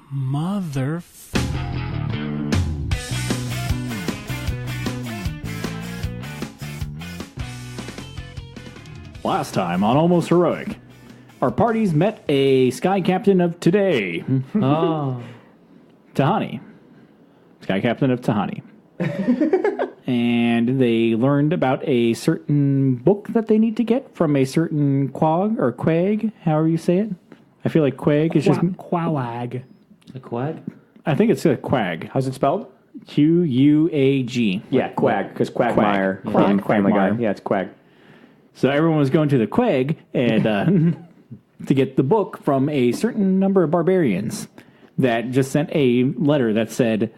Mother. Last time on Almost Heroic, our parties met a sky captain of today. Oh. Tahani. Sky captain of Tahani. And they learned about a certain book that they need to get from a certain Quag or Quag, however you say it. I feel like Quag is just... Quag. A quag? I think it's a Quag. How's it spelled? Q-U-A-G. Yeah, Quag, because Quagmire. Quag. From Family Guy. Quagmire. Yeah, it's Quag. So everyone was going to the Quag and to get the book from a certain number of barbarians that just sent a letter that said,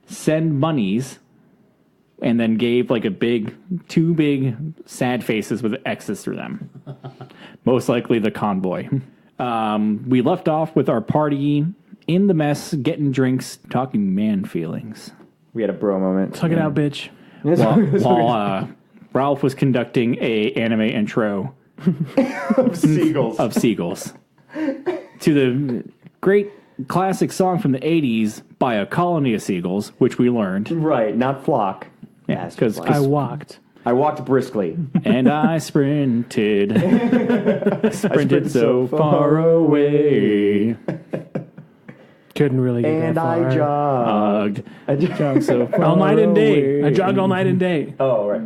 send monies, and then gave like two big sad faces with X's through them. Most likely the convoy. We left off with our party in the mess, getting drinks, talking man feelings. We had a bro moment. Tuck it out, bitch. While Ralph was conducting a anime intro of seagulls. of seagulls to the great classic song from the 80s by a colony of seagulls, which we learned. Right, not flock. Yeah, because I walked. I walked briskly. and I sprinted. Sprinted so far away. Couldn't really get And that far. I jogged. Jogged so far All night and day. away. I jogged all night and day. Oh, right.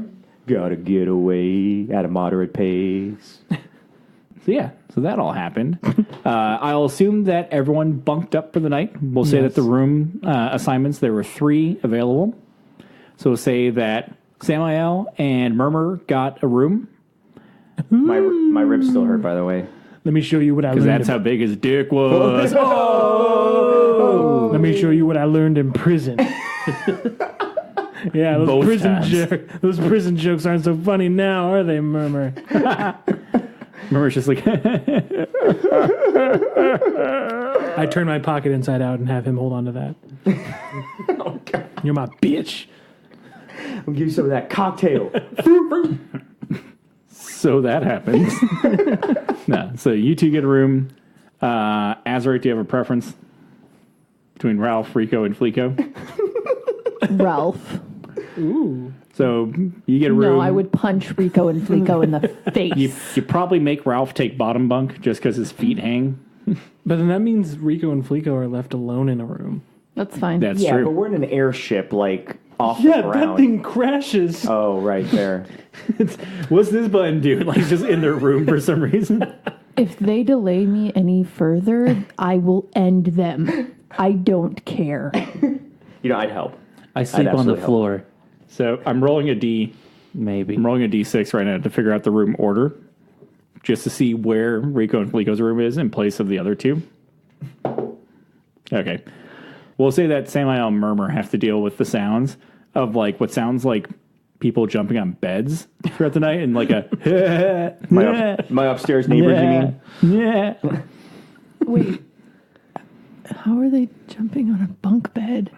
Gotta get away at a moderate pace. So that all happened. I'll assume that everyone bunked up for the night. We'll say Yes. that the room assignments, there were 3 available. So we'll say that Samael and Murmur got a room. My ribs still hurt, by the way. Let me show you what I Because learned. that's how big his dick was. Let me show you what I learned in prison. Yeah, Both those prison jokes aren't so funny now, are they, Murmur? Murmur's just like, I turn my pocket inside out and have him hold on to that. Oh, God. You're my bitch. I'll give you some of that cocktail. so that happens. No, so you two get a room. Azaric, do you have a preference between Ralph, Rico, and Fleeko? Ralph. Ooh. So you get a room. No, I would punch Rico and Fleeko in the face. You probably make Ralph take bottom bunk just because his feet hang. But then that means Rico and Fleeko are left alone in a room. That's fine. That's Yeah, true. but we're in an airship, like, off the ground. that thing crashes. Oh, right there. What's this button do? Like just in their room for some reason. If they delay me any further, I will end them. I don't care. You know, I'd help. I sleep on the absolutely help. floor. So I'm rolling a D. Maybe. I'm rolling a D6 right now to figure out the room order, just to see where Rico and Fleeko's room is in place of the other two. Okay. We'll say that Samael and Murmur have to deal with the sounds of like what sounds like people jumping on beds throughout the night and like a My upstairs neighbors, you mean? Yeah. Wait. How are they jumping on a bunk bed?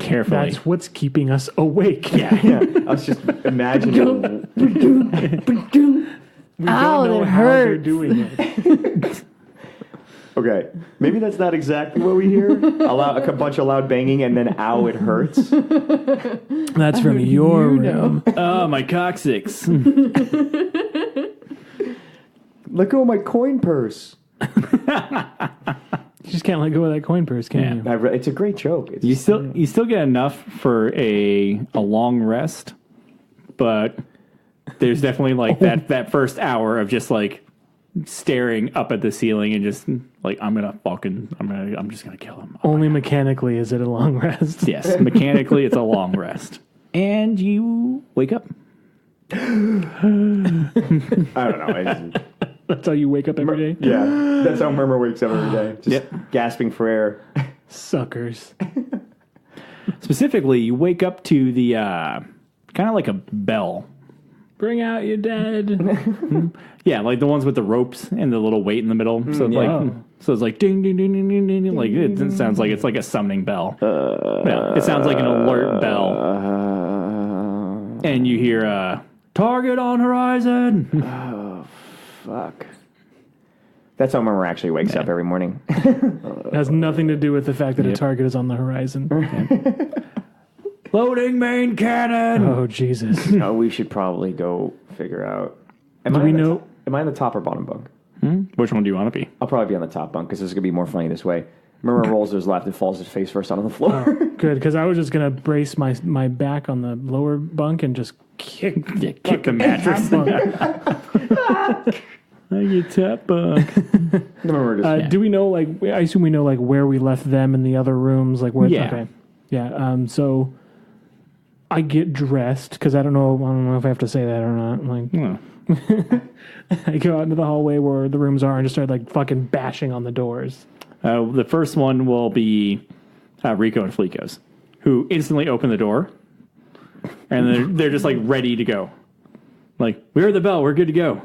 Carefully. That's what's keeping us awake. Yeah. Yeah, I was just imagining. We Ow, don't know that how they're hurts. doing it. Okay, maybe that's not exactly what we hear. A bunch of loud banging and then ow, it hurts. That's from your room. Oh, my coccyx. Let go of my coin purse. You just can't let go of that coin purse, can you? It's a great joke. It's You still get enough for a long rest, but there's definitely like that first hour of just like staring up at the ceiling and just like I'm just gonna kill him. Only mechanically is it a long rest. Yes, mechanically it's a long rest, and you wake up. I don't know. That's how you wake up every day. Yeah, that's how Murmur wakes up every day. Just gasping for air. Suckers. Specifically, you wake up to the kind of like a bell. Bring out your dead. Yeah, like the ones with the ropes and the little weight in the middle. So it's it's like ding ding ding ding ding ding. Ding. Like it sounds like it's like a summoning bell. Yeah, it sounds like an alert bell. And you hear target on horizon. Oh, fuck. That's how Murmur actually wakes up every morning. It has nothing to do with the fact that a target is on the horizon. Loading main cannon. Oh, Jesus. Oh, we should probably go figure out. Am Do I we in the know- top- Am I in the top or bottom bunk? Which one do you want to be? I'll probably be on the top bunk because this is gonna be more funny this way. Murmur rolls to his left and falls his face first onto the floor. Good, because I was just going to brace my back on the lower bunk and just kick the mattress. You top bunk. Murmur just, Do we know, like, I assume we know, like, where we left them in the other rooms? Like, where? Yeah. Okay. Yeah, so I get dressed, because I don't know if I have to say that or not. Like, Oh. I go out into the hallway where the rooms are and just start, like, fucking bashing on the doors. The first one will be Rico and Fleekos, who instantly open the door, and they're just like ready to go. Like, we heard the bell, we're good to go.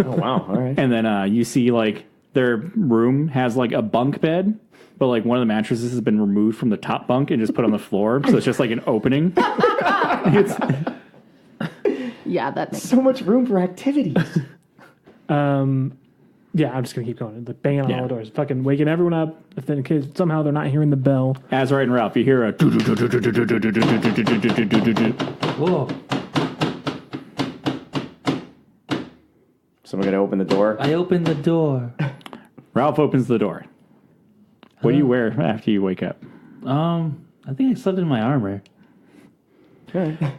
oh wow, all right. And then you see like their room has like a bunk bed, but like one of the mattresses has been removed from the top bunk and just put on the floor, so it's just like an opening. Yeah, that makes So much room for activities. Yeah, I'm just going to keep going. Like, banging on Yeah. all the doors. Fucking waking everyone up. If in case somehow they're not hearing the bell. Azrael and Ralph, you hear a Whoa. Someone gonna open the door. I opened the door. Ralph opens the door. What do you wear after you wake up? I think I slept in my armor.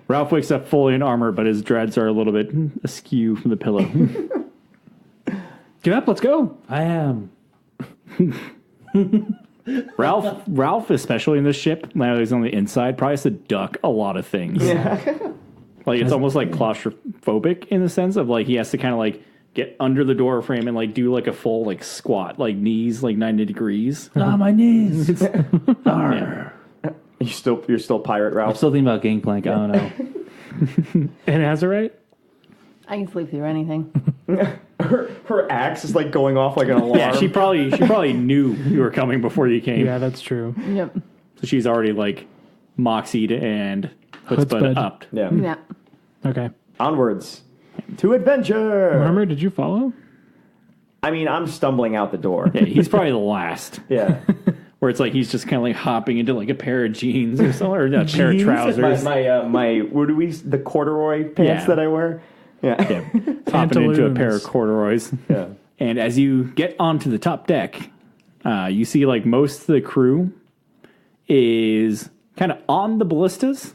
Ralph wakes up fully in armor, but his dreads are a little bit askew from the pillow. Get up, let's go. I am. Ralph, especially in this ship, now that he's on the inside, probably has to duck a lot of things. Like, it's almost like claustrophobic in the sense of like he has to kind of like get under the door frame and like do like a full like squat, like knees like 90 degrees. Ah, my knees. Yeah. You're still pirate I'm Ralph. still thinking about Gangplank. I don't know. And Azurite? I can sleep through anything. Her axe is like going off like an alarm. Yeah, she probably knew you were coming before you came. Yeah, that's true. Yep. So she's already like moxied and Chutzpah. chutzpah upped. Yeah. Yeah. Okay. Onwards to adventure. Murmur, did you follow? I mean, I'm stumbling out the door. Yeah, he's probably the last. Yeah. Where it's like he's just kind of like hopping into like a pair of jeans or something, or a pair of trousers. my what do we the corduroy pants Yeah. that I wear? Yeah. Yeah, hopping into a pair of Pantaloons. corduroys. Yeah. And as you get onto the top deck, you see like most of the crew is kind of on the ballistas.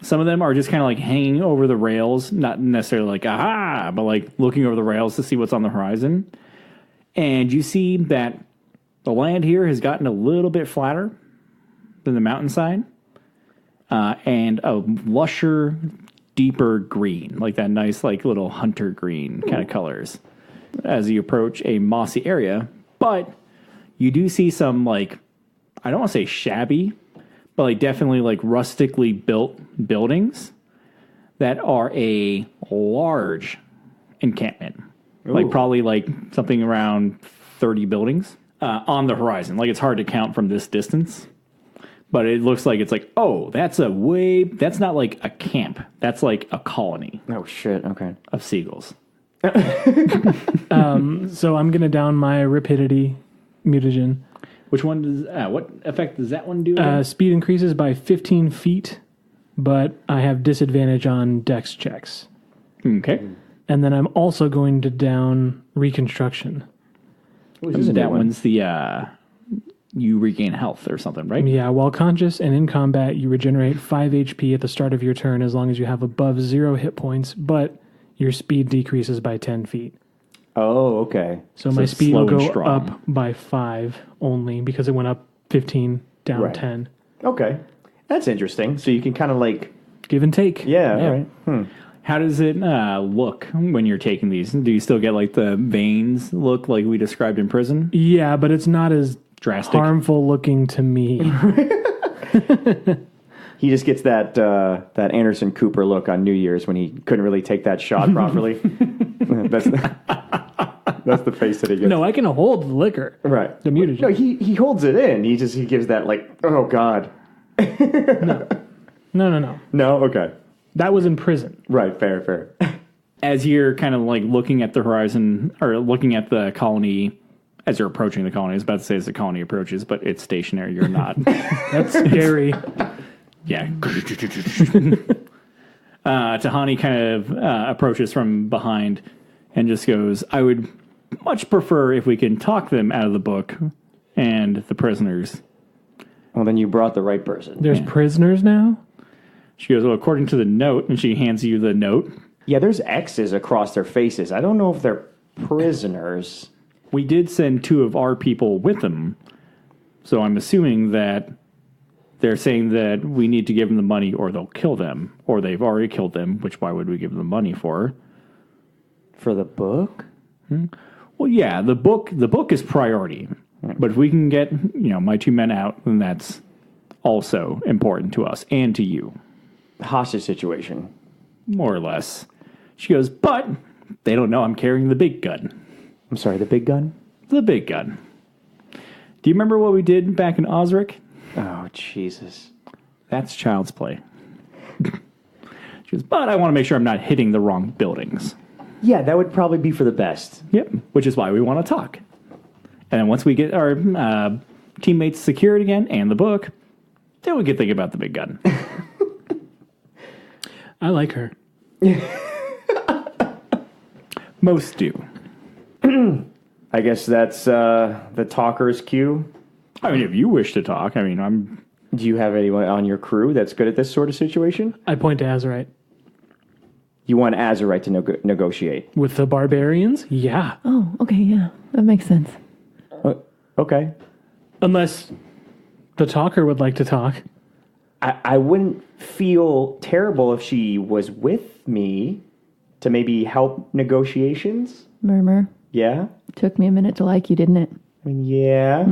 Some of them are just kind of like hanging over the rails, not necessarily like aha, but like looking over the rails to see what's on the horizon. And you see that the land here has gotten a little bit flatter than the mountainside, and a lusher, deeper green, like that nice, like little hunter green kind of colors as you approach a mossy area. But you do see some, like, I don't want to say shabby, but like definitely like rustically built buildings that are a large encampment. Like probably like something around 30 buildings on the horizon. Like, it's hard to count from this distance. But it looks like it's like, oh, that's not like a camp. That's like a colony Oh shit. Okay. of seagulls. So I'm going to down my rapidity mutagen. Which one does, what effect does that one do? again? Speed increases by 15 feet, but I have disadvantage on dex checks. Okay. And then I'm also going to down reconstruction. That one's the, you regain health or something, right? Yeah, while conscious and in combat, you regenerate 5 HP at the start of your turn as long as you have above 0 hit points, but your speed decreases by 10 feet. Oh, okay. So my speed will slow and go strong. up by 5 only because it went up 15, down Right. 10. Okay. That's interesting. So you can kind of like, Give and take. yeah, all right. How does it look when you're taking these? Do you still get like the veins look like we described in prison? Yeah, but it's not as Drastic. harmful looking to me. He just gets that that Anderson Cooper look on New Year's when he couldn't really take that shot properly. that's the face that he gets. No, I can hold the liquor. Right. The mutagen. No, he holds it in. He gives that like, oh god. No. No. Okay. That was in prison. Right. Fair. as you're kind of like looking at the horizon or looking at the colony, as you're approaching the colony, I was about to say as the colony approaches, but it's stationary. You're not. That's scary. Yeah. Tahani kind of approaches from behind and just goes, I would much prefer if we can talk them out of the book and the prisoners. Well, then you brought the right person. There's prisoners now? She goes, well, according to the note, and she hands you the note. Yeah, there's X's across their faces. I don't know if they're prisoners. We did send 2 of our people with them. So I'm assuming that they're saying that we need to give them the money or they'll kill them. Or they've already killed them, which why would we give them money for? For the book? Well, yeah, the book is priority. But if we can get, my 2 men out, then that's also important to us and to you. Hostage situation. More or less. She goes, but they don't know I'm carrying the big gun. I'm sorry, the big gun? The big gun. Do you remember what we did back in Osric? Oh, Jesus. That's child's play. She goes, but I want to make sure I'm not hitting the wrong buildings. Yeah, that would probably be for the best. Yep. Which is why we want to talk. And then once we get our teammates secured again and the book, then we can think about the big gun. I like her. Most do. I guess that's the talker's cue. I mean, if you wish to talk, I'm... Do you have anyone on your crew that's good at this sort of situation? I point to Azurite. You want Azurite to negotiate. With the barbarians? Yeah. Oh, okay, yeah. That makes sense. Okay. Unless the talker would like to talk. I wouldn't feel terrible if she was with me to maybe help negotiations. Murmur. Yeah? Took me a minute to like you, didn't it? I mean, yeah.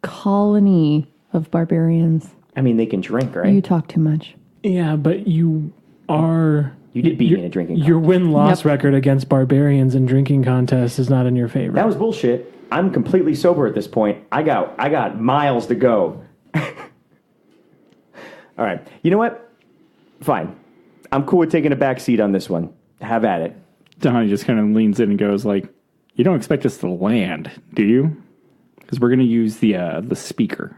Colony of barbarians. I mean, they can drink, right? You talk too much. Yeah, but you are... You did beat me in a drinking Your contest. win-loss Yep. record against barbarians in drinking contests is not in your favor. That was bullshit. I'm completely sober at this point. I got miles to go. All right. You know what? Fine. I'm cool with taking a back seat on this one. Have at it. Donnie just kind of leans in and goes like, you don't expect us to land, do you? Because we're going to use the speaker.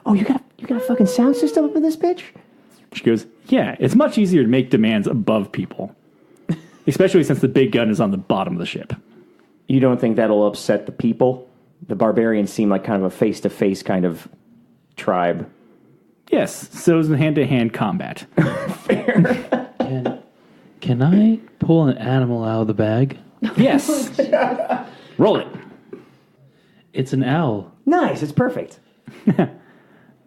Oh, you got a fucking sound system up in this bitch? She goes, yeah, it's much easier to make demands above people. Especially since the big gun is on the bottom of the ship. You don't think that'll upset the people? The barbarians seem like kind of a face-to-face kind of tribe. Yes, so is the hand-to-hand combat. Can I pull an animal out of the bag? Yes. Roll it. It's an owl. Nice, it's perfect.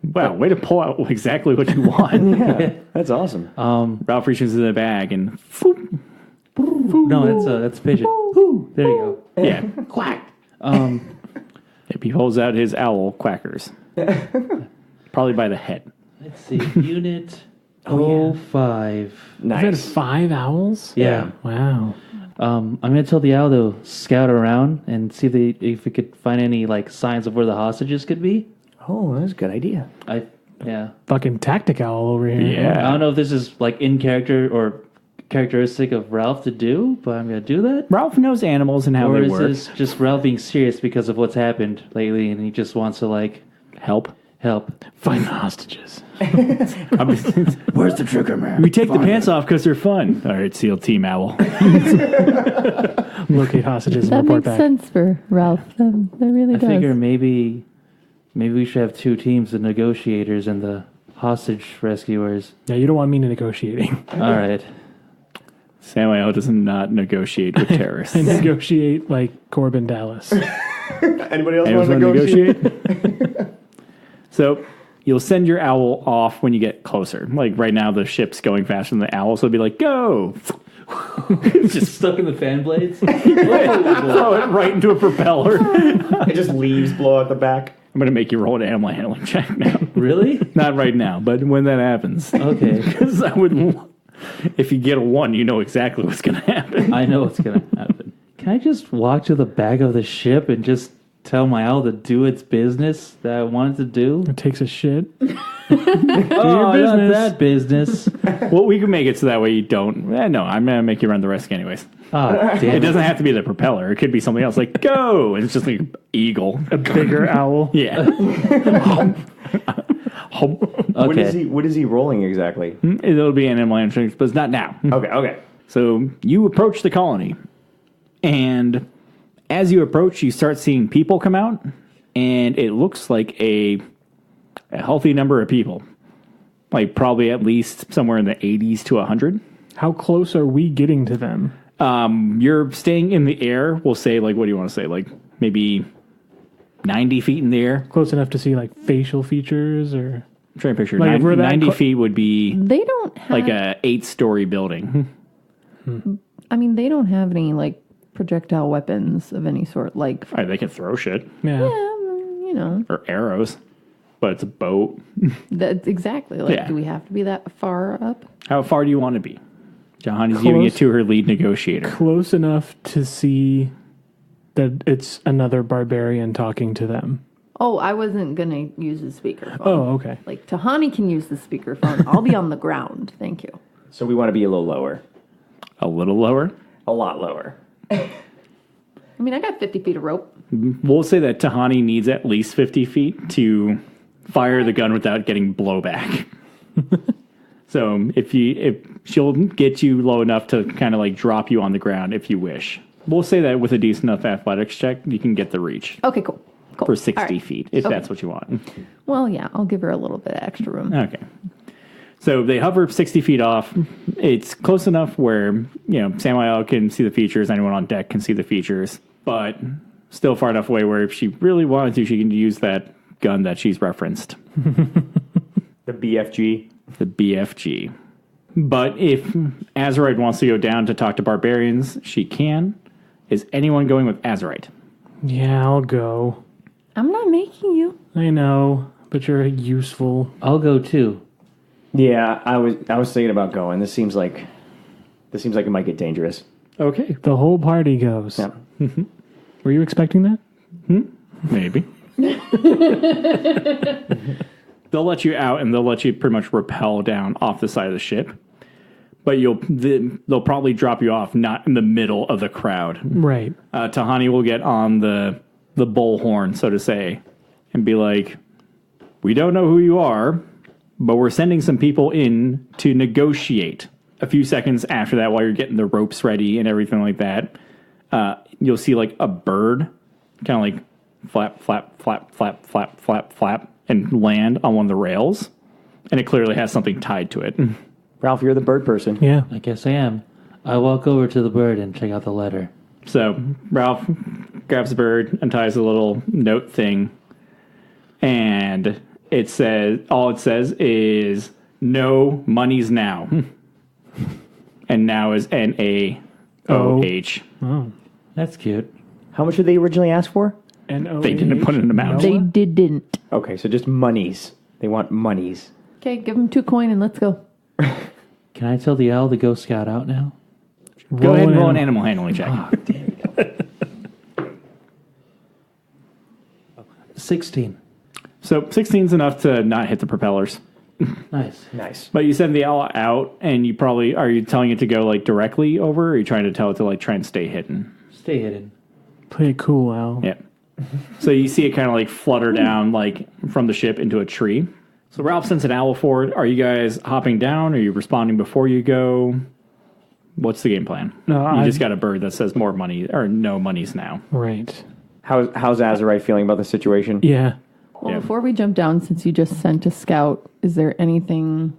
Wow, way to pull out exactly what you want. Yeah, that's awesome. Ralph reaches in the bag and... Foop, No, that's pigeon. There you go. yeah, quack. If he pulls out his owl quackers. Probably by the head. Let's see. Unit 05. You had Nice. 5 owls? Yeah. Wow. I'm gonna tell the owl to scout around and see if we could find any like signs of where the hostages could be. Oh, that's a good idea. Yeah. Fucking tactic owl over here. Yeah. I don't know if this is like in character or characteristic of Ralph to do, but I'm gonna do that. Ralph knows animals and how Or they is work. this just Ralph being serious because of what's happened lately and he just wants to like Help. Find the hostages. Where's the trigger man? We take the pants off because they're fun. All right, SEAL Team Owl. Locate hostages and That report makes back. sense for Ralph. That really I does. figure maybe we should have 2 teams, the negotiators and the hostage rescuers. Yeah, you don't want me negotiating. All right. Samuel does not negotiate with terrorists. I negotiate like Corbin Dallas. Anybody else Anyone want to wanna negotiate? So you'll send your owl off when you get closer. Like right now, the ship's going faster than the owl, so it'll be like, go! Just stuck in the fan blades. Throw it right into a propeller. I'm It just leaves blow out the back. going to make you roll an animal handling check now. Really? Not right now, but when that happens. Okay. Because I would... If you get a 1, you know exactly what's going to happen. I know what's gonna happen. Can I just walk to the back of the ship and just tell my owl to do its business that I wanted to do? It takes a shit. Oh, business. not that business. Well, we can make it so that way you don't. No, I'm going to make you run the risk anyways. Oh, It damn it. doesn't have to be the propeller. It could be something else like go. And it's just like eagle. A bigger owl. Yeah. Okay. What is he rolling exactly? It'll be an animal handling, but it's not now. Okay. So you approach the colony, and as you approach, you start seeing people come out, and it looks like a healthy number of people, like probably at least somewhere in the 80s to 100. How close are we getting to them? You're staying in the air. We'll say, like, what do you want to say? Like maybe 90 feet in the air. Close enough to see like facial features or I'm trying to picture. Like, if we're that 90 feet would be They don't have, like a 8-story building. I mean, they don't have any like projectile weapons of any sort. Like, All right, they can throw shit yeah. you know, or arrows, but it's a boat. that's exactly. Like, Yeah. do we have to be that far up? How far do you want to be? Johanny's giving it Close. to her lead negotiator. Close enough to see that it's another barbarian talking to them. Oh, I wasn't gonna use the speakerphone. Oh, okay. Like Tahani can use the speakerphone. I'll be on the ground. Thank you. So we want to be a little lower. A little lower. A lot lower. I mean, I got 50 feet of rope. We'll say that Tahani needs at least 50 feet to fire the gun without getting blowback. So if she'll get you low enough to kind of like drop you on the ground if you wish. We'll say that with a decent enough athletics check, you can get the reach Okay, cool. for 60 All right. feet if Okay. that's what you want. Well, yeah, I'll give her a little bit of extra room. Okay. So they hover 60 feet off. It's close enough where, Samuel can see the features, anyone on deck can see the features, but still far enough away where if she really wanted to, she can use that gun that she's referenced, The BFG. the BFG. But if Azurite wants to go down to talk to barbarians, she can. Is anyone going with Azurite? Yeah, I'll go. I'm not making you. I know, but you're useful. I'll go too. Yeah, I was thinking about going. This seems like it might get dangerous. Okay. The whole party goes. Yeah. Were you expecting that? Maybe. They'll let you out and they'll let you pretty much rappel down off the side of the ship. But they'll probably drop you off not in the middle of the crowd. Right. Tahani will get on the bullhorn, so to say, and be like, we don't know who you are, but we're sending some people in to negotiate. A few seconds after that, while you're getting the ropes ready and everything like that, you'll see like a bird kind of like flap, flap, flap, flap, flap, flap, flap, and land on one of the rails. And it clearly has something tied to it. Ralph, you're the bird person. Yeah. I guess I am. I walk over to the bird and check out the letter. So Ralph grabs the bird, unties a little note thing, and all it says is no monies now. And now is NAOH. Oh. That's cute. How much did they originally ask for? They didn't put an amount. They didn't. Okay, so just monies. They want monies. Okay, give him 2 coin and let's go. Can I tell the owl to go scout out now? Go ahead and roll an animal handling check. 16. So 16 is enough to not hit the propellers. Nice. Nice. But you send the owl out, and are you telling it to go like directly over, or are you trying to tell it to like try and stay hidden? Stay hidden. Play it cool, Al. Yeah. So you see it kind of like flutter down like from the ship into a tree. So Ralph sends an owl forward. Are you guys hopping down? Are you responding before you go? What's the game plan? No, You just got a bird that says more money or no monies now. Right. How's Azurite feeling about the situation? Yeah. Well, Yeah. before we jump down, since you just sent a scout, is there anything?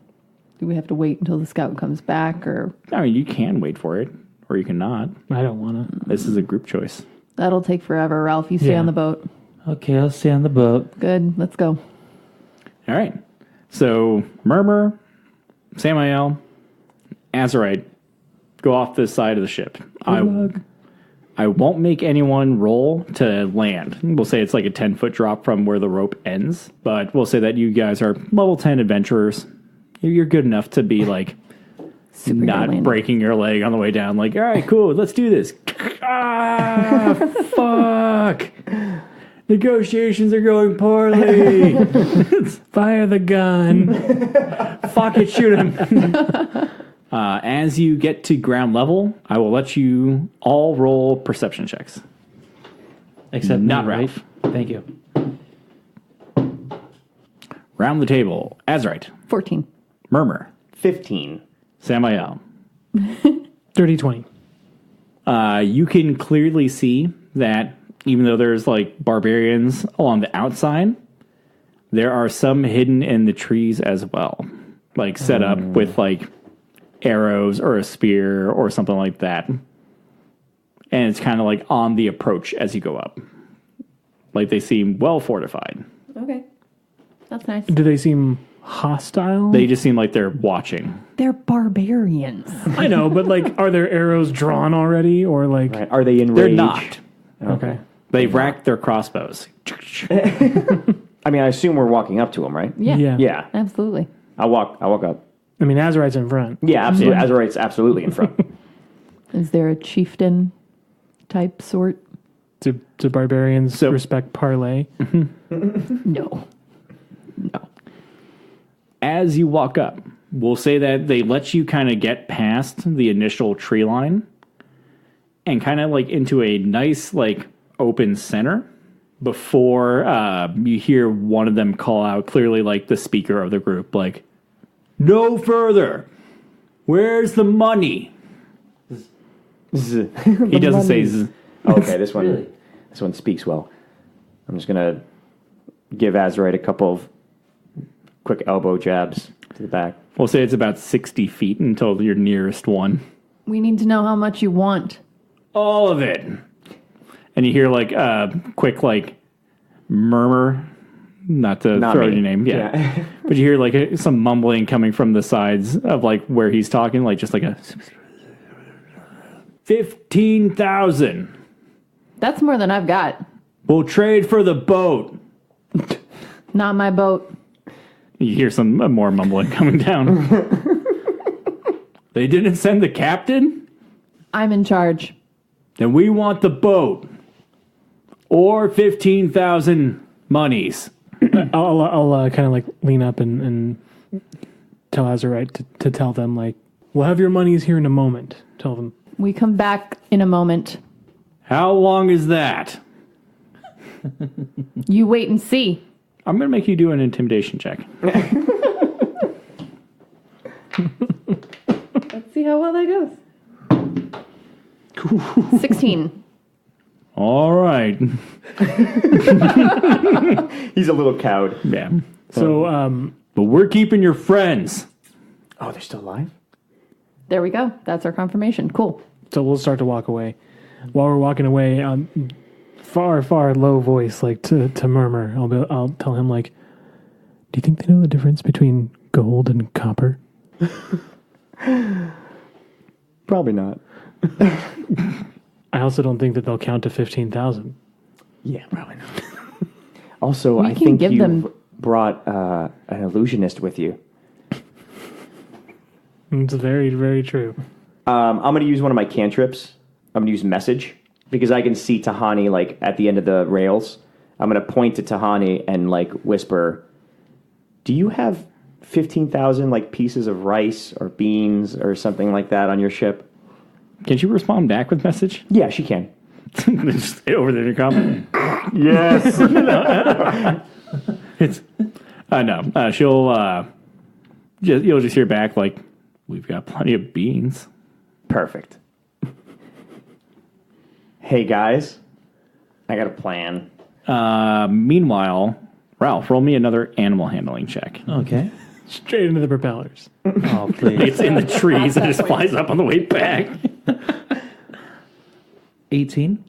Do we have to wait until the scout comes back, or I mean, you can wait for it, or you can not. I don't want to. This is a group choice. that'll take forever? Ralph, you stay Yeah. on the boat. Okay, I'll stay on the boat. Good. Let's go. All right. So Murmur, Samael, Azurite go off this side of the ship. I won't make anyone roll to land. We'll say it's like a 10-foot drop from where the rope ends, but we'll say that you guys are level 10 adventurers. You're good enough to be like Superhero not landing. breaking your leg on the way down. Like, all right, cool, let's do this. Ah, fuck. Negotiations are going poorly. Fire the gun. Fuck it, shoot him. As you get to ground level, I will let you all roll perception checks. Except Not me, Ralph. Right? Thank you. Round the table. Azrite, 14. Murmur, 15. Samael. 30-20. You can clearly see that even though there's like barbarians along the outside, there are some hidden in the trees as well. Like set up with like arrows or a spear or something like that. And it's kind of like on the approach as you go up. Like they seem well fortified. Okay. That's nice. Do they seem hostile? They just seem like they're watching. They're barbarians. I know, but like, are their arrows drawn already, or like? Right. Are they enraged? They're not. Okay. They've racked their crossbows. I mean, I assume we're walking up to them, right? Yeah. Yeah. Yeah. Absolutely. I'll walk up. I mean, Azurite's in front. Yeah, absolutely. Azurite's absolutely in front. Is there a chieftain type sort? Do barbarians So- respect parley? No. No. As you walk up, we'll say that they let you kind of get past the initial tree line and kind of like into a nice like open center before you hear one of them call out, clearly like the speaker of the group, like, "No further. Where's the money?" Z. He doesn't say Z. Okay, this one. Really? This one speaks well. I'm just gonna give Azurite a couple of quick elbow jabs to the back. We'll say it's about 60 feet until your nearest one. We need to know how much you want. All of it. And you hear like a quick like murmur, not to Not throw me. your name, Yeah. but you hear like some mumbling coming from the sides of like where he's talking, like just like a 15,000. That's more than I've got. We'll trade for the boat. Not my boat. You hear some more mumbling coming down. They didn't send the captain? I'm in charge. Then we want the boat. Or 15,000 monies. I'll kind of like lean up and tell Azurite to tell them like, we'll have your monies here in a moment. Tell them. We come back in a moment. How long is that? You wait and see. I'm going to make you do an intimidation check. Let's see how well that goes. 16. All right. He's a little cowed. Yeah. So, But we're keeping your friends. Oh, they're still alive? There we go. That's our confirmation. Cool. so we'll start to walk away. While we're walking away, far low voice, like to Murmur. I'll tell him like, do you think they know the difference between gold and copper? Probably not. I also don't think that they'll count to 15,000. Yeah, probably not. Also, We I can think give you them- brought an illusionist with you. It's very, very true. I'm going to use one of my cantrips. I'm going to use message because I can see Tahani like at the end of the rails. I'm going to point to Tahani and like whisper, "Do you have 15,000 like pieces of rice or beans or something like that on your ship?" Can't you respond back with message? Yeah, she can. Just over the intercom. Yes. It's no. She'll you'll just hear back like, "We've got plenty of beans." Perfect. Hey guys, I got a plan. Meanwhile, Ralph, roll me another animal handling check. Okay. Straight into the propellers. Oh, please. It's in the trees. It just flies up on the way back. 18.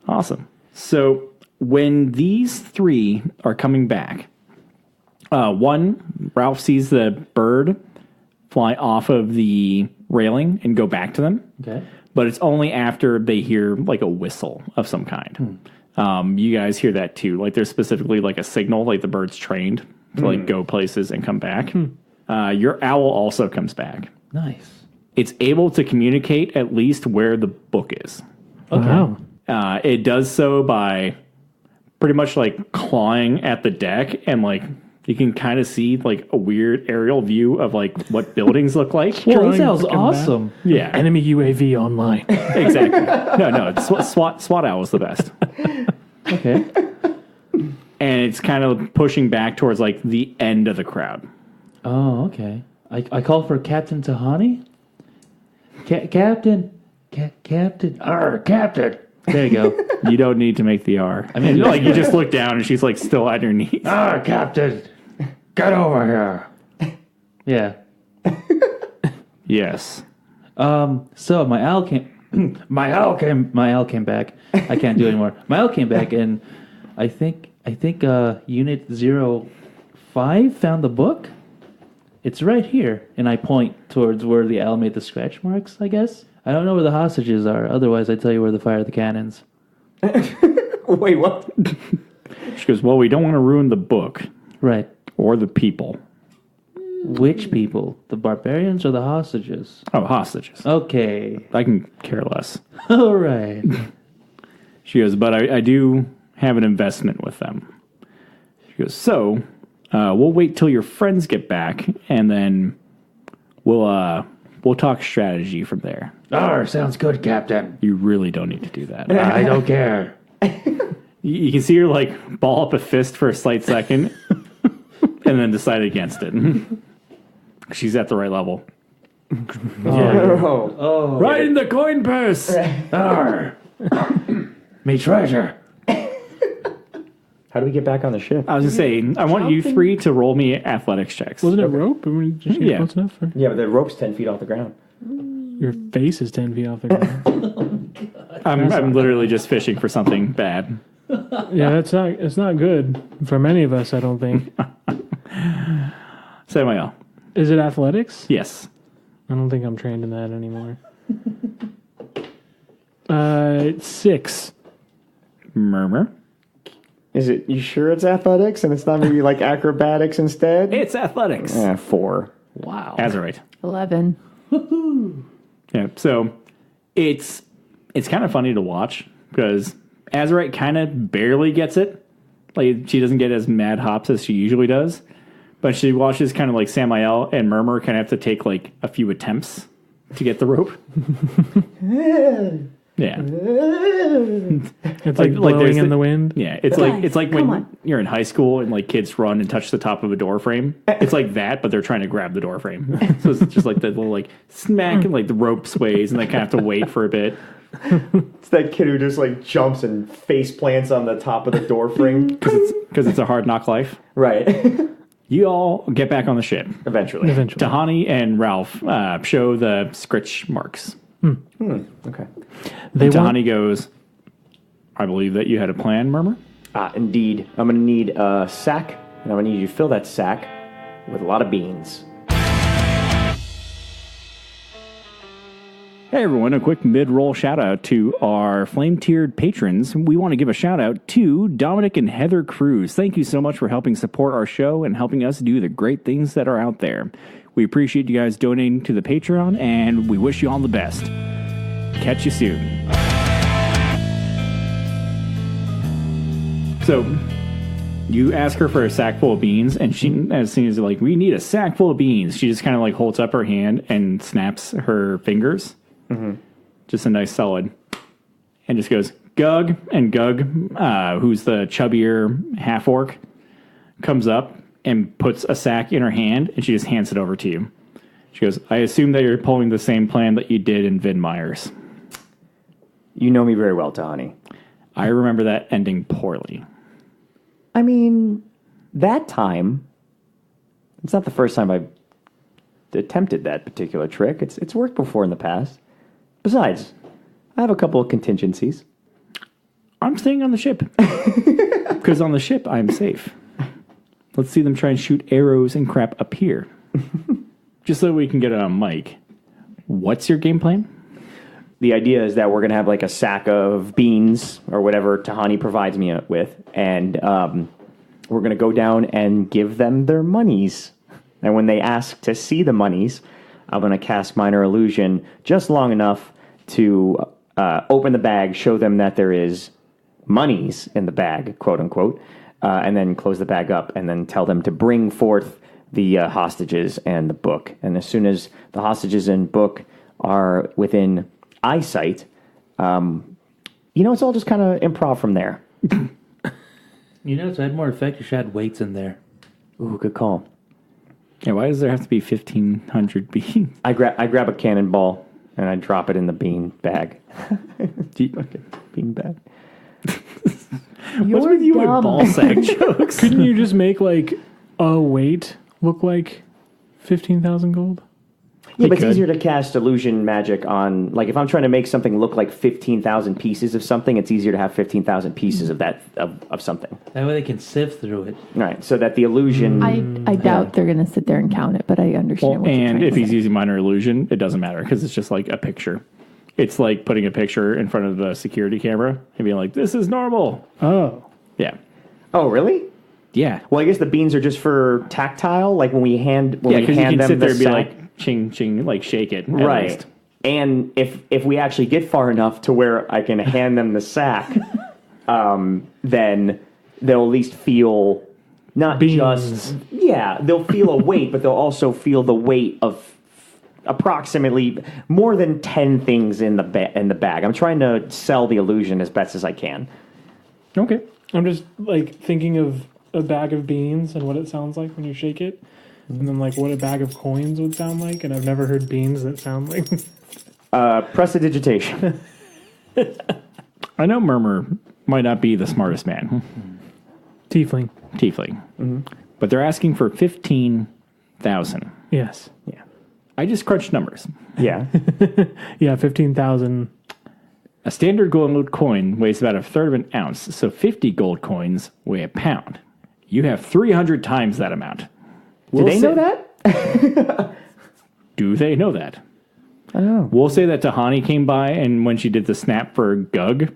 Awesome. So when these three are coming back, one, Ralph sees the bird fly off of the railing and go back to them. Okay. But it's only after they hear like a whistle of some kind. You guys hear that too. Like there's specifically like a signal, like the bird's trained to like go places and come back. Your owl also comes back. Nice. It's able to communicate at least where the book is. Okay. Wow. It does so by pretty much like clawing at the deck, and like you can kind of see like a weird aerial view of like what buildings look like. Well, Trying that sounds to come awesome. Yeah, Enemy UAV online. exactly. No, it's SWAT owl is the best, Okay. and it's kind of pushing back towards like the end of the crowd. Oh, okay. I call for Captain Tahani. Captain. Captain. There you go. You don't need to make the R. I mean, like you just look down and she's like still on your knees. Captain. Get over here. Yeah. Yes. So my owl came. My owl came back. I can't do it anymore. My owl came back, and I think Unit 05 found the book. It's right here, and I point towards where the owl made the scratch marks. I guess I don't know where the hostages are. Otherwise, I'd tell you where to fire the cannons. Wait, what? She goes, well, we don't want to ruin the book Right. or the people. Which people? The barbarians or the hostages? Oh, hostages. Okay. I can care less. All right. She goes, but I do have an investment with them. She goes, so we'll wait till your friends get back, and then we'll talk strategy from there. Sounds good, Captain. You really don't need to do that. I don't care. You can see her like ball up a fist for a slight second, and then decide against it. She's at the right level. Oh. Right in the coin purse. Me treasure. How do we get back on the ship? I was gonna say, I want you three to roll me athletics checks. Wasn't it rope? I mean, just get Yeah. close enough for... Yeah, but the rope's 10 feet off the ground. Your face is 10 feet off the ground. I'm literally just fishing for something bad. Yeah, it's not good for many of us, I don't think. Samuel. Is it athletics? Yes. I don't think I'm trained in that anymore. 6. Murmur. Is it, you sure it's athletics and it's not maybe like acrobatics instead? It's athletics. 4. Wow. Azurite. 11. Yeah. So it's kind of funny to watch because Azurite kind of barely gets it. Like she doesn't get as mad hops as she usually does, but she watches kind of like Samael and Murmur kind of have to take like a few attempts to get the rope. Yeah. It's like blowing there's in the wind. Yeah, it's like come when on. you're in high school and like kids run and touch the top of a door frame. It's like that, but they're trying to grab the door frame. So it's just like that little like smack and like the rope sways and they kind of have to wait for a bit. It's that kid who just like jumps and face plants on the top of the door frame. Because it's a hard knock life. Right. You all get back on the ship. Eventually. Tahani and Ralph show the scritch marks. Okay. They want, Tahani goes, I believe that you had a plan, Murmur? Indeed. I'm going to need a sack, and I'm going to need you to fill that sack with a lot of beans. Hey everyone, a quick mid-roll shout out to our flame-tiered patrons. We want to give a shout out to Dominic and Heather Cruz. Thank you so much for helping support our show and helping us do the great things that are out there. We appreciate you guys donating to the Patreon, and we wish you all the best. Catch you soon. So, you ask her for a sack full of beans, and she, as soon as like, we need a sack full of beans, she just kind of like holds up her hand and snaps her fingers. Just a nice solid. And just goes, Gug, and Gug, who's the chubbier half-orc, comes up and puts a sack in her hand, and she just hands it over to you. She goes, I assume that you're pulling the same plan that you did in Vin Myers. You know me very well, Tahani. I remember that ending poorly. I mean, that time, it's not the first time I've attempted that particular trick. It's worked before in the past. Besides, I have a couple of contingencies. I'm staying on the ship. Because on the ship, I'm safe. Let's see them try and shoot arrows and crap up here. Just so we can get it on mic. What's your game plan? The idea is that we're going to have like a sack of beans or whatever Tahani provides me with, and we're going to go down and give them their monies. And when they ask to see the monies, I'm going to cast Minor Illusion just long enough to open the bag, show them that there is monies in the bag, quote unquote, and then close the bag up and then tell them to bring forth the hostages and the book. And as soon as the hostages and book are within eyesight, it's all just kind of improv from there. To add more effect, you should add weights in there. Ooh, good call. Yeah, why does there have to be 1,500 beans? I grab a cannonball and I drop it in the bean bag. Bean bag. What's with you and ball sack jokes? Couldn't you just make like a weight look like 15,000 gold? Yeah, but it's could. easier to cast illusion magic on, like, if I'm trying to make something look like 15,000 pieces of something, it's easier to have 15,000 pieces of that, of something. That way they can sift through it. Right, so that the illusion... I doubt they're going to sit there and count it, but I understand what you're And trying if to he's say. using minor illusion, it doesn't matter because it's just like a picture. It's like putting a picture in front of the security camera and being like, this is normal. Oh. Yeah. Oh, really? Yeah. Well, I guess the beans are just for tactile, like when we hand Yeah, we because you hand can them sit the there and be sack. like, ching, ching, like shake it. at Right. least. And if we actually get far enough to where I can hand them the sack, then they'll at least feel not Beans. just... Yeah, they'll feel a weight, but they'll also feel the weight of approximately more than 10 things in the bag. I'm trying to sell the illusion as best as I can. Okay. I'm just like thinking of a bag of beans and what it sounds like when you shake it. And then like what a bag of coins would sound like. And I've never heard beans that sound like... Prestidigitation. I know Murmur might not be the smartest man, Tiefling. tiefling, but they're asking for 15,000. Yes. Yeah. I just crunched numbers. Yeah. Yeah, 15,000. A standard gold coin weighs about a third of an ounce, so 50 gold coins weigh a pound. You have 300 times that amount. Do they know that? Do they know that? I don't know. We'll say that Tahani came by, and when she did the snap for Gug,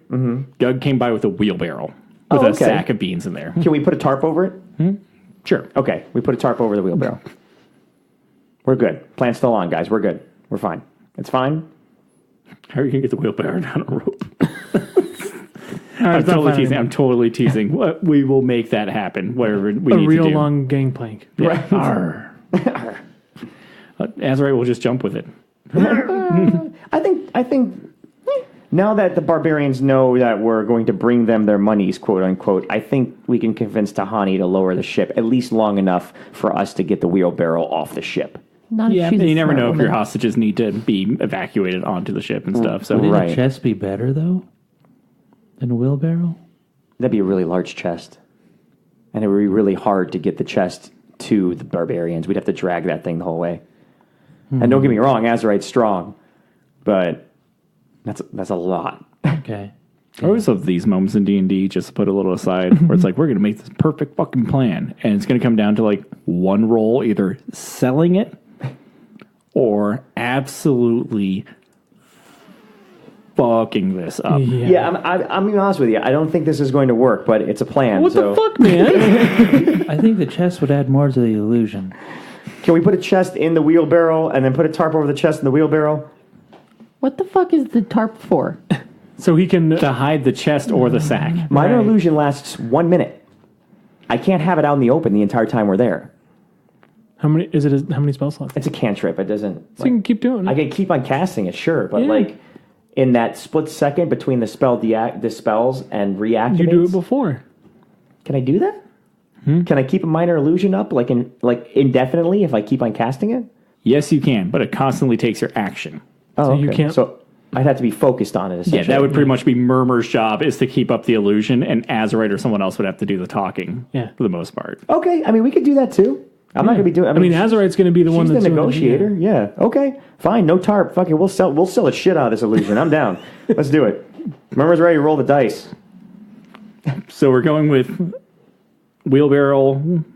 Gug came by with a wheelbarrow with Oh, a okay. sack of beans in there. Can we put a tarp over it? Sure. Okay, we put a tarp over the wheelbarrow. We're good. Plan's still on, guys. We're good. We're fine. It's fine. How are you going to get the wheelbarrow down a rope? All right, I'm it's not totally fine teasing. anymore. I'm totally teasing. We will make that happen. Whatever we A need real to do. long gangplank. Yeah. Arr. Azrael will just jump with it. I think now that the barbarians know that we're going to bring them their monies, quote unquote, I think we can convince Tahani to lower the ship at least long enough for us to get the wheelbarrow off the ship. Not if Yeah, she's a you never smart know if woman. your hostages need to be evacuated onto the ship and stuff. So Wouldn't Right. a chest be better, though, than a wheelbarrow? That'd be a really large chest. And it would be really hard to get the chest to the barbarians. We'd have to drag that thing the whole way. And don't get me wrong, Azurite's strong, but that's a lot. Okay. I always love these moments in D&D, just to put a little aside, where it's like, we're going to make this perfect fucking plan. And it's going to come down to like one roll, either selling it or absolutely fucking this up. Yeah, I'm gonna be honest with you. I don't think this is going to work, but it's a plan. What so the fuck, man? I think the chest would add more to the illusion. Can we put a chest in the wheelbarrow and then put a tarp over the chest in the wheelbarrow? What the fuck is the tarp for? So he can... To hide the chest or the sack. Minor Right. illusion lasts 1 minute. I can't have it out in the open the entire time we're there. How many spell slots? It's a cantrip. It doesn't. So you can keep doing it. I can keep on casting it, sure, but Yeah. like in that split second between the spell dispels and reactivates. You do it before. Can I do that? Can I keep a minor illusion up like indefinitely if I keep on casting it? Yes, you can, but it constantly takes your action. Oh, you okay. can't- So I'd have to be focused on it. Yeah, Essentially. that would pretty much be Murmur's job, is to keep up the illusion, and Azurite or someone else would have to do the talking. Yeah. For the most part. Okay, I mean we could do that too. I'm not gonna be doing. I mean, Azurite's going to be the one she's that's the doing negotiator. Yeah. Okay. Fine. No tarp. Fuck it. We'll sell the shit out of this illusion. I'm down. Let's do it. Murmur's ready to roll the dice. So we're going with wheelbarrow.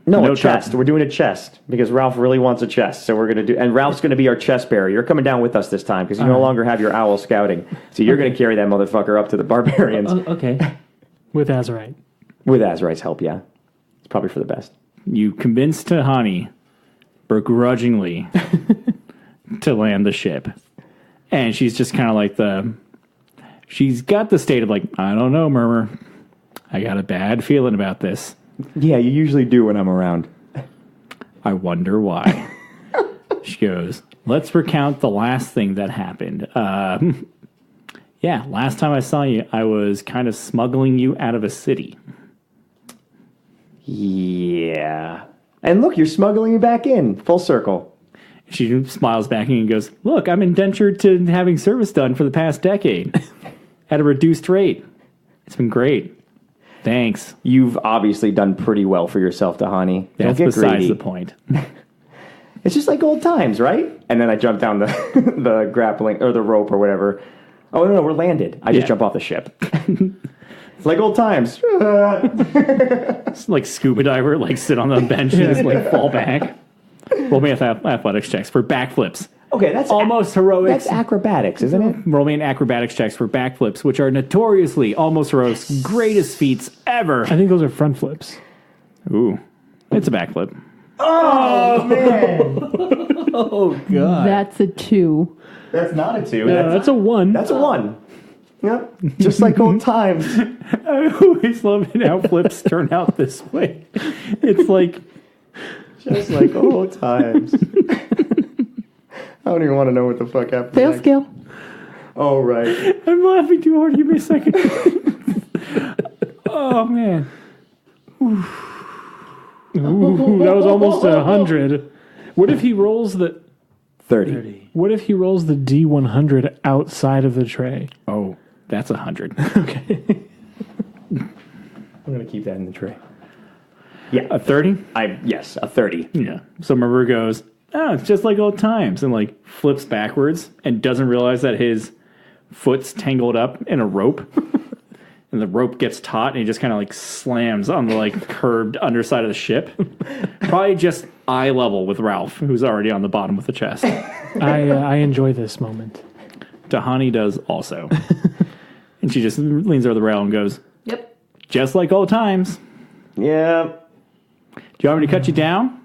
No, a tarp. chest. We're doing a chest because Ralph really wants a chest. So we're gonna do, and Ralph's gonna be our chest bearer. You're coming down with us this time because you no longer have your owl scouting. So you're gonna carry that motherfucker up to the barbarians Okay. with Azurite. with Azurite's help. Yeah, it's probably for the best. You convinced Tahani begrudgingly to land the ship. And she's just kind of like she's got the state of like, I don't know, Murmur. I got a bad feeling about this. Yeah, you usually do when I'm around. I wonder why. She goes, let's recount the last thing that happened. Yeah, last time I saw you, I was kind of smuggling you out of a city. Yeah. And look, you're smuggling me back in. Full circle. She smiles back and goes, look, I'm indentured to having service done for the past decade at a reduced rate. It's been great. Thanks. You've obviously done pretty well for yourself, Tahani. Don't That's get besides greedy. the point. It's just like old times, right? And then I jump down the the grappling or the rope or whatever. Oh no, we're landed. I just Yeah. jump off the ship. It's like old times. It's like scuba diver, like sit on the bench and just like fall back. Roll me athletics checks for backflips. Okay, that's Almost heroics. That's acrobatics, isn't it? Roll me an acrobatics checks for backflips, which are notoriously almost heroics, greatest feats ever. I think those are front flips. Ooh, it's a backflip. Oh man, Oh God! That's a 2. that's not a 2. That's a 1. That's a 1. Yep, just like old times. I always love it how flips turn out this way. It's like, Just like old times. I don't even want to know what the fuck happened. Fail next. skill. Oh right. I'm laughing too hard. Give me a second. Oh man. Ooh, that was almost 100. What if he rolls the 30. What if he rolls the D100 outside of the tray? Oh, that's 100. Okay. I'm gonna keep that in the tray. A 30? Yes, a 30. Yeah. So Murmur goes, oh, it's just like old times, and like flips backwards and doesn't realize that his foot's tangled up in a rope. And the rope gets taut and he just kind of like slams on the like curved underside of the ship. Probably just eye level with Ralph, who's already on the bottom with the chest. I enjoy this moment. Tahani does also. And she just leans over the rail and goes, Yep. just like old times. Yeah. Do you want me to cut you down?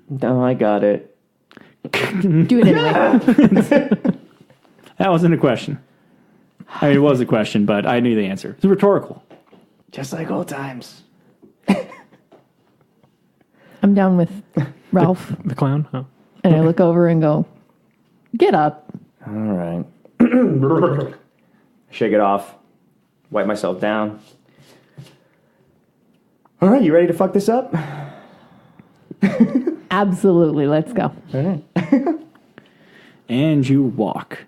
No, I got it. Do it anyway. That wasn't a question. I mean, it was a question, but I knew the answer. It's rhetorical. Just like old times. I'm down with Ralph, The clown? Oh. and I look over and go, get up. All right. Shake it off. Wipe myself down. All right, you ready to fuck this up? Absolutely. Let's go. All right. And you walk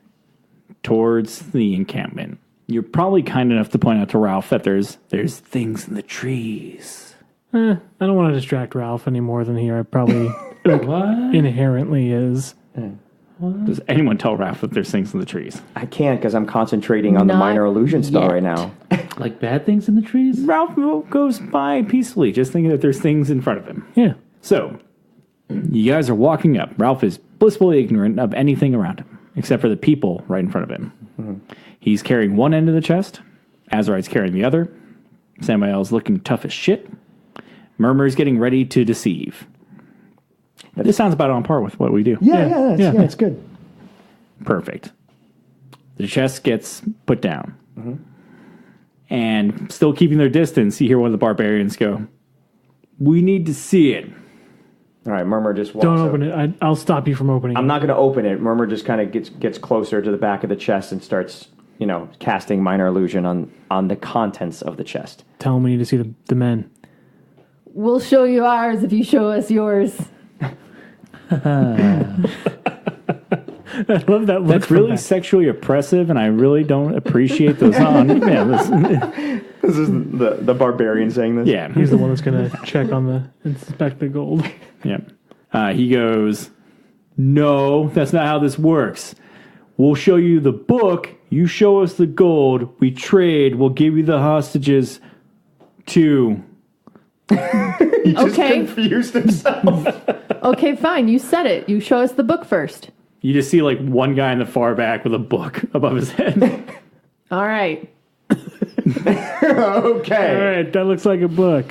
towards the encampment. You're probably kind enough to point out to Ralph that there's things in the trees. I don't want to distract Ralph any more than he probably What? inherently is. Does anyone tell Ralph that there's things in the trees? I can't because I'm concentrating on the Not minor illusion spell yet. right now. Like bad things in the trees? Ralph goes by peacefully, just thinking that there's things in front of him. Yeah. So, you guys are walking up. Ralph is blissfully ignorant of anything around him, except for the people right in front of him. He's carrying one end of the chest. Azurite's carrying the other. Samael's looking tough as shit. Murmur's getting ready to deceive. This sounds about on par with what we do. Yeah, it's good. Perfect. The chest gets put down. And still keeping their distance, you hear one of the barbarians go, we need to see it. All right, Murmur just walks Don't up. open it. I'll stop you from opening I'm it. not going to open it. Murmur just kind of gets closer to the back of the chest and starts, casting minor illusion on the contents of the chest. Tell him we need to see the men. We'll show you ours if you show us yours. I love that look. That's from really that. sexually oppressive, and I really don't appreciate those This is the barbarian saying this? Yeah. He's the one that's going to check on inspect the gold. Yeah. He goes, no, that's not how this works. We'll show you the book. You show us the gold. We trade. We'll give you the hostages too. He just Okay. confused himself. Okay, fine. You said it. You show us the book first. You just see like one guy in the far back with a book above his head. All right. Okay. All right, that looks like a book.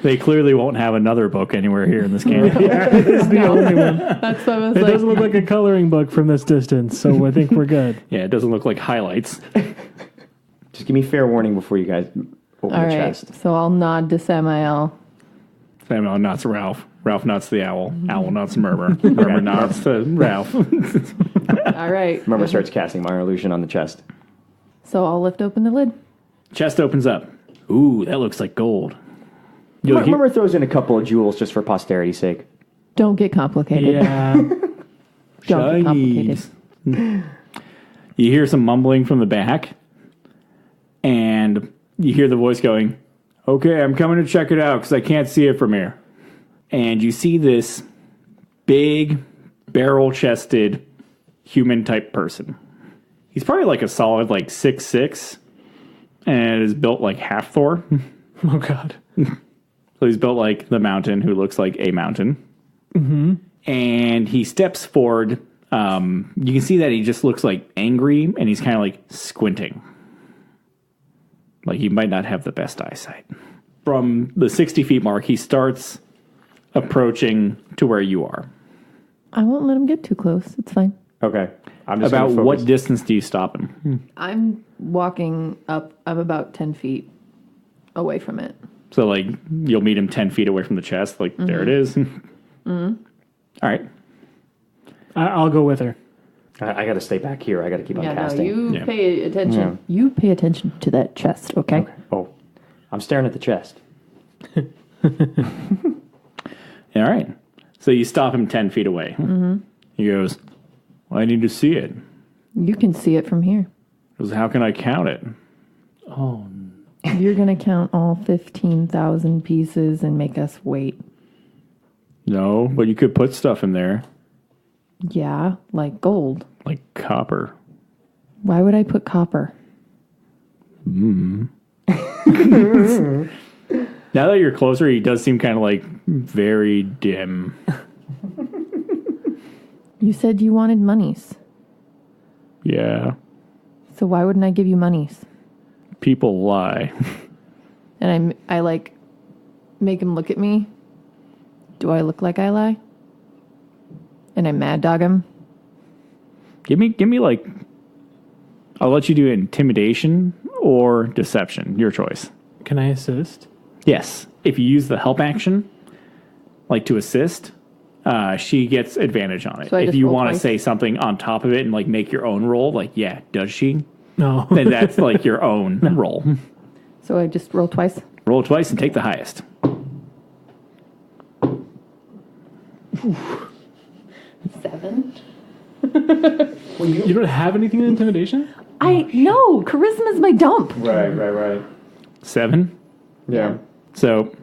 They clearly won't have another book anywhere here in this game. It's the only one. That's what I was It like. doesn't look like a coloring book from this distance, so I think we're good. Yeah, it doesn't look like highlights. Just give me fair warning before you guys open All the right. chest. So I'll nod to Samael. Samuel nods to Ralph. Ralph nods to the owl. Owl nods to Murmur. Murmur nods to Ralph. All right. Murmur starts casting minor illusion on the chest. So I'll lift open the lid. Chest opens up. Ooh, that looks like gold. You'll hear- Murmur throws in a couple of jewels just for posterity's sake. Don't get complicated. Yeah. Don't get complicated. You hear some mumbling from the back, and you hear the voice going, "Okay, I'm coming to check it out because I can't see it from here." And you see this big, barrel-chested, human-type person. He's probably like a solid 6'6", and is built like half Thor. Oh, God. So he's built like the mountain who looks like a mountain. Mm-hmm. And he steps forward. You can see that he just looks like angry, and he's kind of like squinting. Like he might not have the best eyesight. From the 60 feet mark, he starts approaching to where you are. I won't let him get too close. It's fine. Okay. I'm just About gonna what focus. distance do you stop him? I'm walking up. I'm about 10 feet away from it. So like you'll meet him 10 feet away from the chest. Like there it is. All right. I'll go with her. I got to stay back here. I got to keep on Yeah, no, casting. you Yeah. pay attention. You pay attention to that chest, okay? Oh, I'm staring at the chest. All right. So you stop him 10 feet away. Mm-hmm. He goes, "Well, I need to see it." You can see it from here. He goes, "How can I count it?" You're going to count all 15,000 pieces and make us wait. No, but you could put stuff in there, Yeah, like gold. like copper. Why would I put copper? Now that you're closer, he does seem kind of like very dim. You said you wanted monies. Yeah. So why wouldn't I give you monies? People lie. And I like make him look at me. Do I look like I lie? And I mad dog him. Give me like, I'll let you do intimidation or deception. Your choice. Can I assist? Yes. If you use the help action, like to assist, she gets advantage on it. So I If just you roll want to twice? say something on top of it and like make your own roll, like, yeah, does she? No. Then that's like your own roll. So I just roll twice. Roll twice and take the highest. 7. You don't have anything in intimidation? No, charisma's my dump. Right. 7. Yeah. So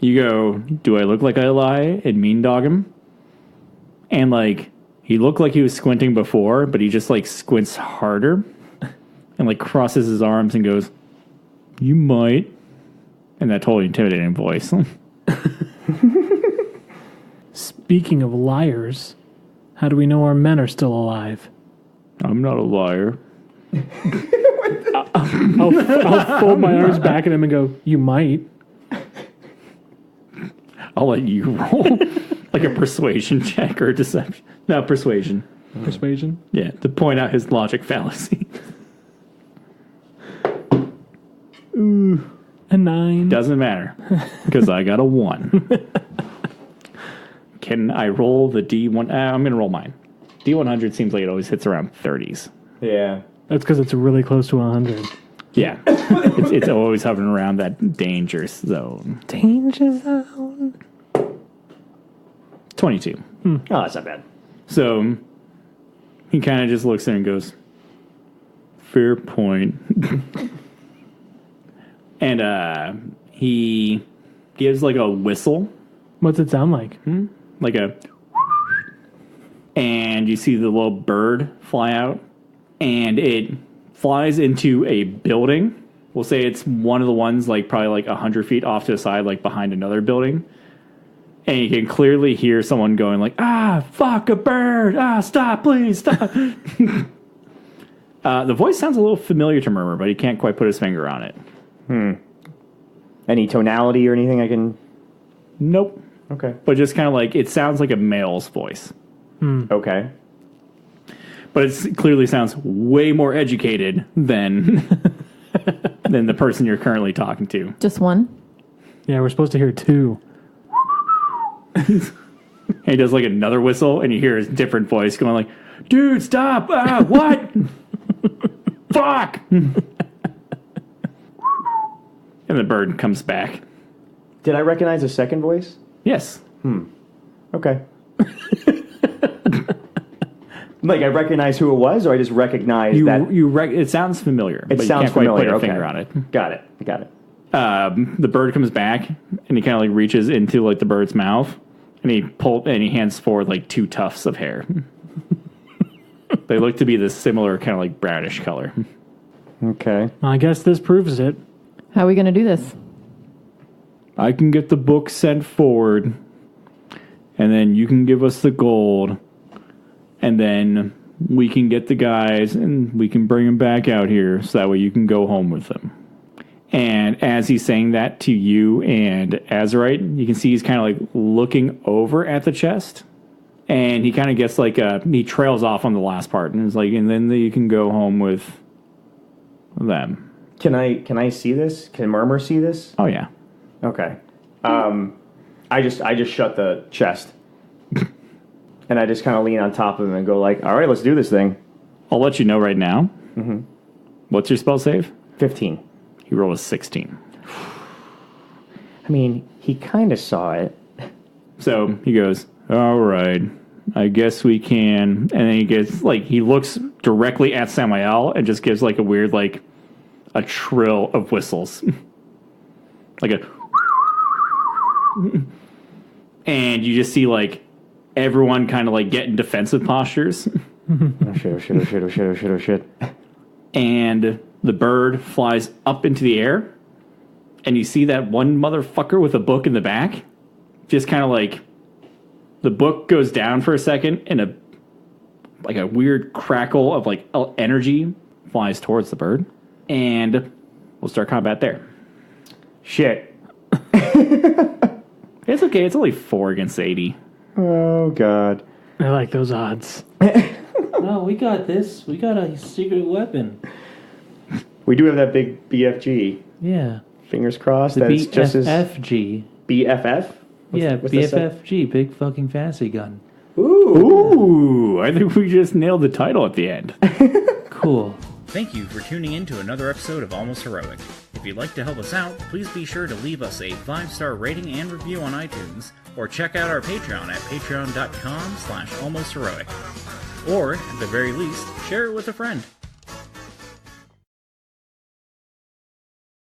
you go, "Do I look like I lie?" and mean dog him. And like he looked like he was squinting before, but he just like squints harder and like crosses his arms and goes, "You might." In that totally intimidating voice. Speaking of liars, how do we know our men are still alive? I'm not a liar. I'll fold my arms back at him and go, "You might." I'll let you roll like a persuasion check or a deception. No, persuasion. Persuasion. Yeah, to point out his logic fallacy. A 9. Doesn't matter because I got a 1. Can I roll the D1? I'm going to roll mine. D100 seems like it always hits around 30s. Yeah. That's because it's really close to 100. Yeah, it's always hovering around that danger zone. Danger zone. 22. Oh, that's not bad. So he kind of just looks there and goes, "Fair point." And he gives like a whistle, What's it sound like? like a, and you see the little bird fly out, and it flies into a building. We'll say it's one of the ones like probably like 100 feet off to the side, like behind another building. And you can clearly hear someone going like, "Ah, fuck a bird! Ah, stop, please, stop." The voice sounds a little familiar to Murmur, but he can't quite put his finger on it. Any tonality or anything I can... Nope. Okay. But just kind of like, it sounds like a male's voice. Okay. But it clearly sounds way more educated than than the person you're currently talking to. Just one? Yeah, we're supposed to hear two. And he does like another whistle, and you hear his different voice going like, "Dude, stop! What? Fuck!" And the bird comes back. Did I recognize a second voice? Yes. Okay. Like, I recognize who it was, or I just recognize that... It sounds familiar, but sounds you can't quite familiar, put a okay. finger on it. Got it. The bird comes back, and he kind of like reaches into like the bird's mouth, and he hands forward like 2 tufts of hair. They look to be the similar kind of like brownish color. Okay. I guess this proves it. How are we going to do this? I can get the book sent forward, and then you can give us the gold, and then we can get the guys, and we can bring them back out here, so that way you can go home with them. And as he's saying that to you and Azurite, you can see he's kind of like looking over at the chest, and he kind of gets like he trails off on the last part, and is like, and then you can go home with them. Can I see this? Can Murmur see this? Oh yeah. Okay. I just shut the chest. And I just kind of lean on top of him and go like, all right, let's do this thing. I'll let you know right now. Mm-hmm. What's your spell save? 15. He rolled a 16. I mean, he kind of saw it. So he goes, all right, I guess we can. And then he gets like, he looks directly at Samael and just gives like a weird, like a trill of whistles. Like a, and you just see like everyone kind of like get in defensive postures. Oh shit. And the bird flies up into the air, and you see that one motherfucker with a book in the back. Just kind of like, the book goes down for a second, and a weird crackle of like energy flies towards the bird, and we'll start combat there. Shit. It's okay. It's only 4 against 80. Oh god. I like those odds. No, we got this. We got a secret weapon. We do have that big BFG. Yeah. Fingers crossed. The That's just as BFFG. BFF. What's BFFG, big fucking fancy gun. Ooh, I think we just nailed the title at the end. Cool. Thank you for tuning in to another episode of Almost Heroic. If you'd like to help us out, please be sure to leave us a 5-star rating and review on iTunes, or check out our Patreon at patreon.com/almostheroic. Or, at the very least, share it with a friend.